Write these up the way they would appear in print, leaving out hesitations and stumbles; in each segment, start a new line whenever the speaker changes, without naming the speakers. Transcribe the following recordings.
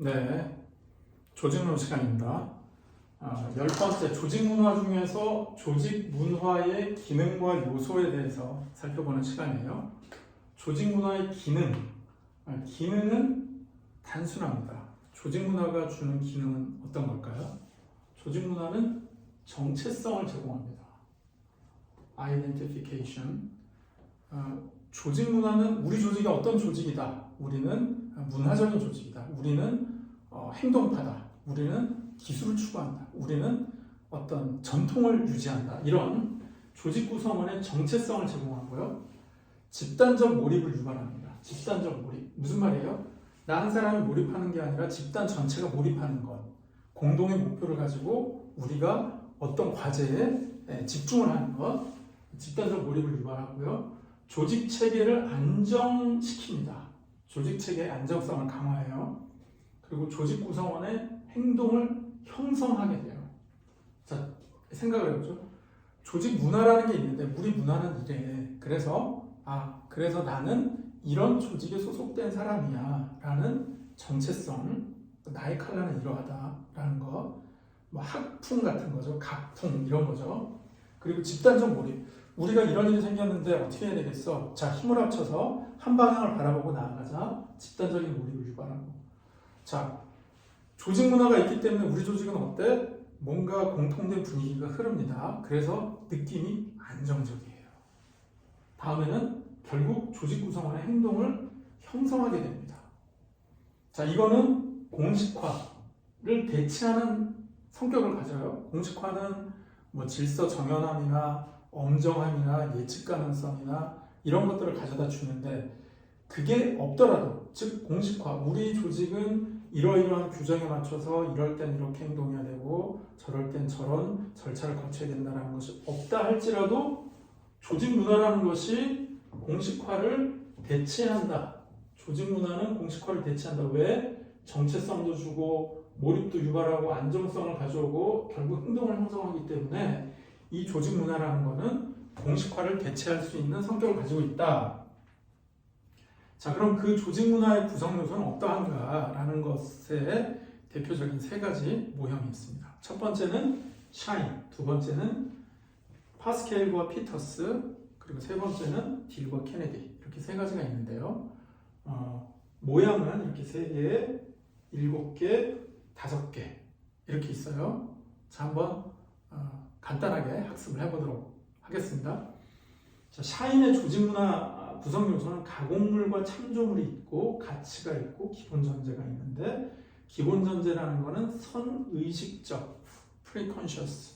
네, 조직문화 시간입니다. 10번째 조직문화 중에서 조직문화의 기능과 요소에 대해서 살펴보는 시간이에요. 조직문화의 기능은 단순합니다. 조직문화가 주는 기능은 어떤 걸까요? 조직문화는 정체성을 제공합니다. Identification. 조직문화는 우리 조직이 어떤 조직이다. 우리는 문화적인 조직이다. 우리는 행동파다. 우리는 기술을 추구한다. 우리는 어떤 전통을 유지한다. 이런 조직 구성원의 정체성을 제공하고요. 집단적 몰입을 유발합니다. 집단적 몰입. 무슨 말이에요? 나 한 사람이 몰입하는 게 아니라 집단 전체가 몰입하는 것. 공동의 목표를 가지고 우리가 어떤 과제에 집중을 하는 것. 집단적 몰입을 유발하고요. 조직 체계를 안정시킵니다. 조직 체계의 안정성을 강화해요. 그리고 조직 구성원의 행동을 형성하게 돼요. 자, 생각을 해보죠. 조직 문화라는 게 있는데 우리 문화는 이래. 그래서 나는 이런 조직에 소속된 사람이야 라는 정체성, 나의 칼라는 이러하다 라는 거, 뭐 학풍 같은 거죠. 각풍 이런 거죠. 그리고 집단적 몰입. 우리가 이런 일이 생겼는데 어떻게 해야 되겠어? 자, 힘을 합쳐서 한 방향을 바라보고 나아가자. 집단적인 몰입을 유발하고. 자, 조직 문화가 있기 때문에 우리 조직은 어때? 뭔가 공통된 분위기가 흐릅니다. 그래서 느낌이 안정적이에요. 다음에는 결국 조직 구성원의 행동을 형성하게 됩니다. 자, 이거는 공식화를 대체하는 성격을 가져요. 공식화는 뭐 질서 정연함이나 엄정함이나 예측 가능성이나 이런 것들을 가져다 주는데 그게 없더라도, 즉 공식화, 우리 조직은 이러이러한 규정에 맞춰서 이럴 땐 이렇게 행동해야 되고 저럴 땐 저런 절차를 거쳐야 된다는 것이 없다 할지라도 조직 문화라는 것이 공식화를 대체한다. 조직 문화는 공식화를 대체한다. 왜? 정체성도 주고 몰입도 유발하고 안정성을 가져오고 결국 행동을 형성하기 때문에 이 조직 문화라는 것은 공식화를 대체할 수 있는 성격을 가지고 있다. 자, 그럼 그 조직 문화의 구성 요소는 어떠한가라는 것의 대표적인 세 가지 모형이 있습니다. 첫 번째는 샤인, 두 번째는 파스켈과 피터스, 그리고 세 번째는 딜과 케네디. 이렇게 세 가지가 있는데요. 모양은 이렇게 3개, 7개, 5개 이렇게 있어요. 자, 한번 간단하게 학습을 해보도록 하겠습니다. 자, 샤인의 조직 문화 구성 요소는 가공물과 창조물이 있고 가치가 있고 기본 전제가 있는데 기본 전제라는 것은 선의식적, 프리컨셔스,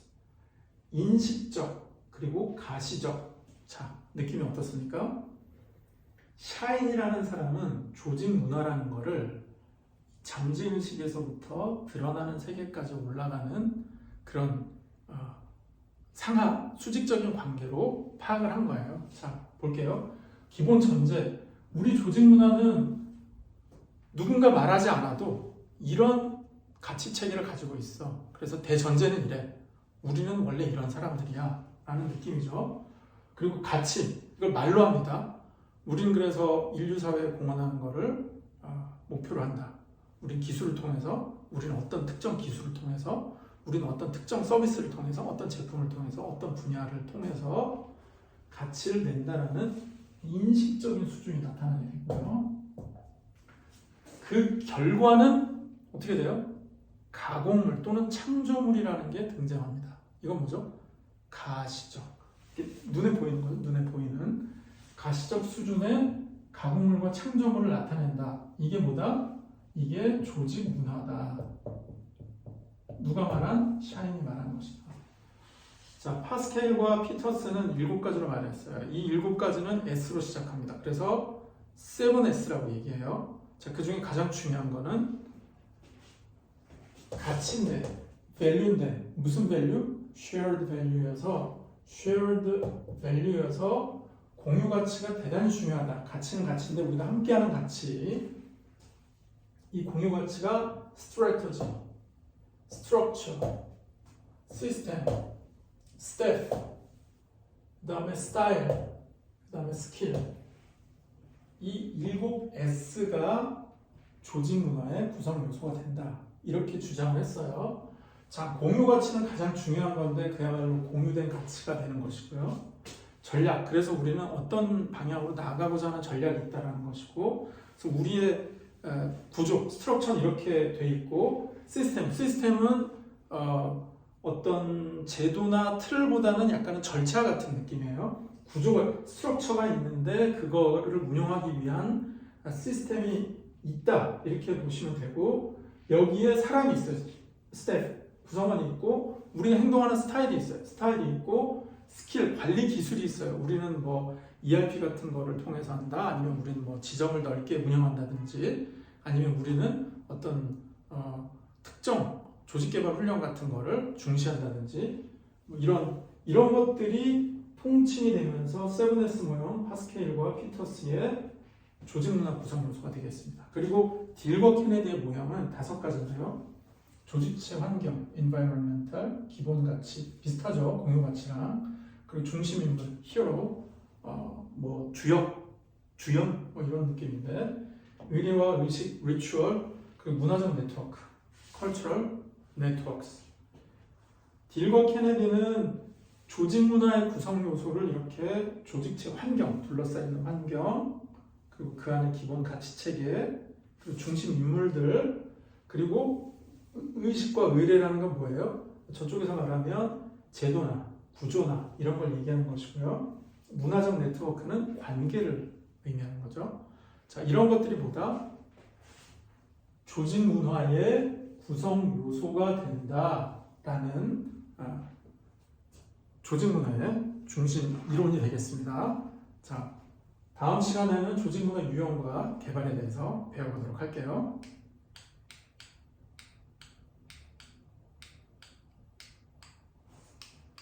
인식적, 그리고 가시적. 자, 느낌이 어떻습니까? 샤인이라는 사람은 조직 문화라는 것을 잠재의식에서부터 드러나는 세계까지 올라가는 그런 상하, 수직적인 관계로 파악을 한 거예요. 자, 볼게요. 기본 전제. 우리 조직 문화는 누군가 말하지 않아도 이런 가치 체계를 가지고 있어. 그래서 대전제는 이래. 우리는 원래 이런 사람들이야. 라는 느낌이죠. 그리고 가치. 이걸 말로 합니다. 우리는 그래서 인류사회에 공헌하는 것을 목표로 한다. 우린 기술을 통해서, 우리는 어떤 특정 기술을 통해서, 우리는 어떤 특정 서비스를 통해서, 어떤 제품을 통해서, 어떤 분야를 통해서 가치를 낸다라는 인식적인 수준이 나타나게 되고요. 그 결과는 어떻게 돼요? 가공물 또는 창조물이라는 게 등장합니다. 이건 뭐죠? 가시적. 눈에 보이는 거죠. 눈에 보이는 가시적 수준의 가공물과 창조물을 나타낸다. 이게 뭐다? 이게 조직 문화다. 누가 말한? 샤인이 말한 것이다. 자, 파스켈과 피터스는 7가지로 말했어요. 이 7가지는 S로 시작합니다. 그래서 7S라고 얘기해요. 자, 그 중에 가장 중요한 거는 가치인데, value인데, 무슨 value? shared value여서 공유 가치가 대단히 중요하다. 가치는 가치인데 우리가 함께하는 가치. 이 공유 가치가 strategy, structure, system, staff, 그 다음에 style, 그 다음에 skill. 이 7S가 조직 문화의 구성 요소가 된다. 이렇게 주장을 했어요. 자, 공유 가치는 가장 중요한 건데 그야말로 공유된 가치가 되는 것이고요. 전략, 그래서 우리는 어떤 방향으로 나아가고자 하는 전략이 있다는 것이고, 그래서 우리의 구조, 스트럭처는 이렇게 돼 있고, 시스템은 어떤 제도나 틀보다는 약간은 절차 같은 느낌이에요. 구조가, 스트럭처가 있는데 그거를 운영하기 위한 시스템이 있다, 이렇게 보시면 되고, 여기에 사람이 있어요. 스태프, 구성원이 있고, 우리는 행동하는 스타일이 있어요. 스타일이 있고, 스킬, 관리 기술이 있어요. 우리는 뭐 ERP 같은 거를 통해서 한다, 아니면 우리는 뭐 지점을 넓게 운영한다든지, 아니면 우리는 어떤 특정 조직개발 훈련 같은 거를 중시한다든지, 뭐 이런 것들이 통칭이 되면서 7S 모형, 파스케일과 피터스의 조직 문화 구성 요소가 되겠습니다. 그리고 딜버 케네디의 모형은 5가지인데요. 조직체 환경, environmental, 기본 가치, 비슷하죠, 공유 가치랑. 그리고 중심 인물, 히어로, 뭐 주연, 뭐 이런 느낌인데, 의례와 의식, 리추얼, 그리고 문화적 네트워크, cultural networks. 딜버 케네디는 조직 문화의 구성 요소를 이렇게 조직체 환경, 둘러싸이는 환경, 그리고 그 안에 기본 가치 체계, 그리고 중심 인물들, 그리고 의식과 의례라는 건 뭐예요? 저쪽에서 말하면 제도나 구조나 이런 걸 얘기하는 것이고요. 문화적 네트워크는 관계를 의미하는 거죠. 자, 이런 것들이 뭐다? 조직 문화의 구성 요소가 된다라는 조직 문화의 중심 이론이 되겠습니다. 자, 다음 시간에는 조직 문화 유형과 개발에 대해서 배워보도록 할게요.